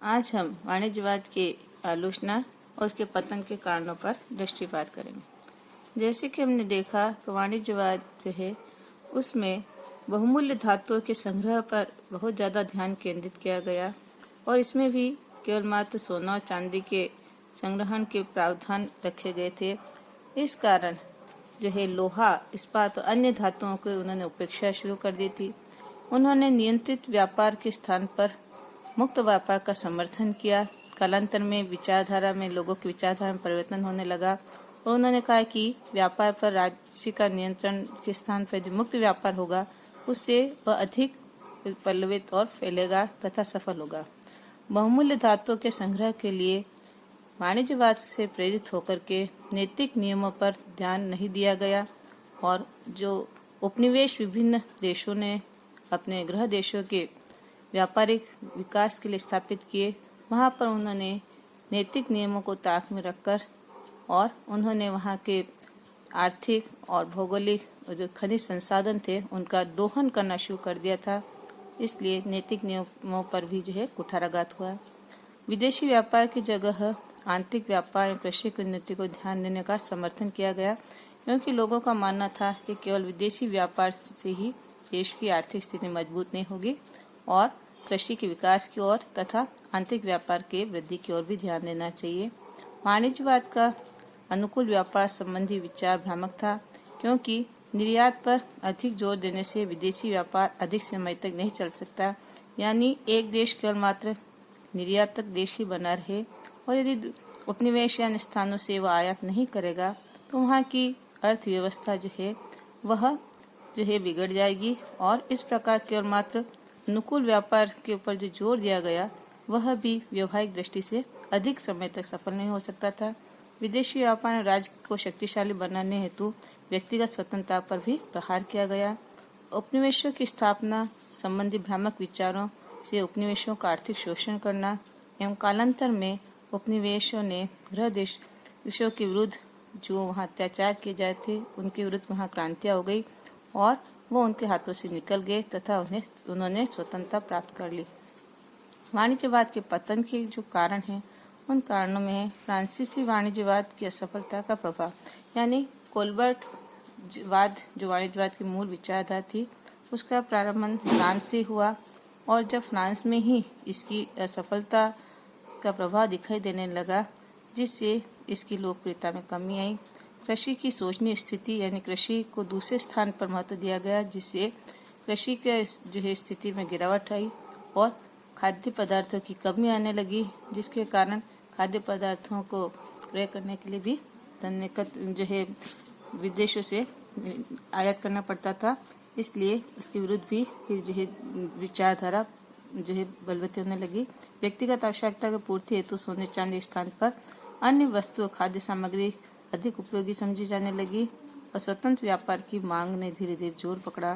आज हम वाणिज्यवाद की आलोचना और उसके पतन के कारणों पर दृष्टिपात करेंगे। जैसे कि हमने देखा कि वाणिज्यवाद जो है उसमें बहुमूल्य धातुओं के संग्रह पर बहुत ज़्यादा ध्यान केंद्रित किया गया और इसमें भी केवल मात्र सोना और चांदी के संग्रहण के प्रावधान रखे गए थे। इस कारण जो है लोहा, इस्पात और अन्य धातुओं की उन्होंने उपेक्षा शुरू कर दी थी। उन्होंने नियंत्रित व्यापार के स्थान पर मुक्त व्यापार का समर्थन किया। कालांतर में विचारधारा में लोगों की विचारधारा में परिवर्तन होने लगा और उन्होंने कहा कि व्यापार पर राज्य का नियंत्रण के स्थान पर जो मुक्त व्यापार होगा उससे वह अधिक पल्लवित और फैलेगा तथा सफल होगा। बहुमूल्य धातुओं के संग्रह के लिए वाणिज्यवाद से प्रेरित होकर के नैतिक नियमों पर ध्यान नहीं दिया गया और जो उपनिवेश विभिन्न देशों ने अपने गृह देशों के व्यापारिक विकास के लिए स्थापित किए, वहाँ पर उन्होंने नैतिक नियमों को ताक में रखकर और उन्होंने वहाँ के आर्थिक और भौगोलिक जो खनिज संसाधन थे उनका दोहन करना शुरू कर दिया था। इसलिए नैतिक नियमों पर भी जो है कुठाराघात हुआ। विदेशी व्यापार की जगह आंतरिक व्यापार और कृषि की उन्नति को ध्यान देने का समर्थन किया गया, क्योंकि लोगों का मानना था कि केवल विदेशी व्यापार से ही देश की आर्थिक स्थिति मजबूत नहीं होगी और कृषि के विकास की ओर तथा आंतरिक व्यापार के वृद्धि की ओर भी ध्यान देना चाहिए। वाणिज्यवाद का अनुकूल व्यापार संबंधी विचार भ्रामक था, क्योंकि निर्यात पर अधिक जोर देने से विदेशी व्यापार अधिक समय तक नहीं चल सकता। यानी एक देश केवल मात्र निर्यातक देश ही बना रहे और यदि उपनिवेश या स्थानों से वह आयात नहीं करेगा तो वहाँ की अर्थव्यवस्था जो है वह बिगड़ जाएगी और इस प्रकार केवल मात्र अनुकूल व्यापार के ऊपर जो जोर दिया गया वह भी व्यवहारिक दृष्टि से अधिक समय तक सफल नहीं हो सकता था। विदेशी व्यापार ने राज्य को शक्तिशाली बनाने हेतु व्यक्तिगत स्वतंत्रता पर भी प्रहार किया गया। उपनिवेशों की स्थापना संबंधी भ्रामक विचारों से उपनिवेशों का आर्थिक शोषण करना एवं कालांतर में उपनिवेशों ने गृह देशों के विरुद्ध जो वहाँ अत्याचार किए जाए थे उनके विरुद्ध वहाँ क्रांतियाँ हो गई और वो उनके हाथों से निकल गए तथा उन्होंने स्वतंत्रता प्राप्त कर ली। वाणिज्यवाद के पतन के जो कारण हैं उन कारणों में है फ्रांसीसी वाणिज्यवाद की असफलता का प्रभाव, यानी कोलबर्ट वाद जो वाणिज्यवाद की मूल विचारधारा थी उसका प्रारंभ फ्रांस से हुआ और जब फ्रांस में ही इसकी असफलता का प्रभाव दिखाई देने लगा जिससे इसकी लोकप्रियता में कमी आई। कृषि की शोचनीय स्थिति यानी कृषि को दूसरे स्थान पर महत्व दिया गया, जिससे कृषि के जो है स्थिति में गिरावट आई और खाद्य पदार्थों की कमी आने लगी, जिसके कारण खाद्य पदार्थों को क्रय करने के लिए भी जो है विदेशों से आयात करना पड़ता था। इसलिए उसके विरुद्ध भी फिर जो है विचारधारा जो है बलवती होने लगी। व्यक्तिगत आवश्यकता की पूर्ति हेतु सोने चांदी स्थान पर अन्य वस्तु खाद्य सामग्री अधिक उपयोगी समझी जाने लगी और स्वतंत्र व्यापार की मांग ने धीरे धीरे जोर पकड़ा।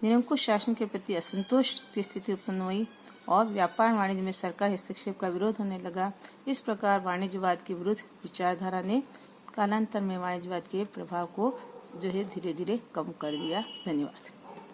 निरंकुश शासन के प्रति असंतोष की स्थिति उत्पन्न हुई और व्यापार वाणिज्य में सरकार हस्तक्षेप का विरोध होने लगा। इस प्रकार वाणिज्यवाद के विरुद्ध विचारधारा ने कालांतर में वाणिज्यवाद के प्रभाव को जो है धीरे धीरे कम कर दिया। धन्यवाद।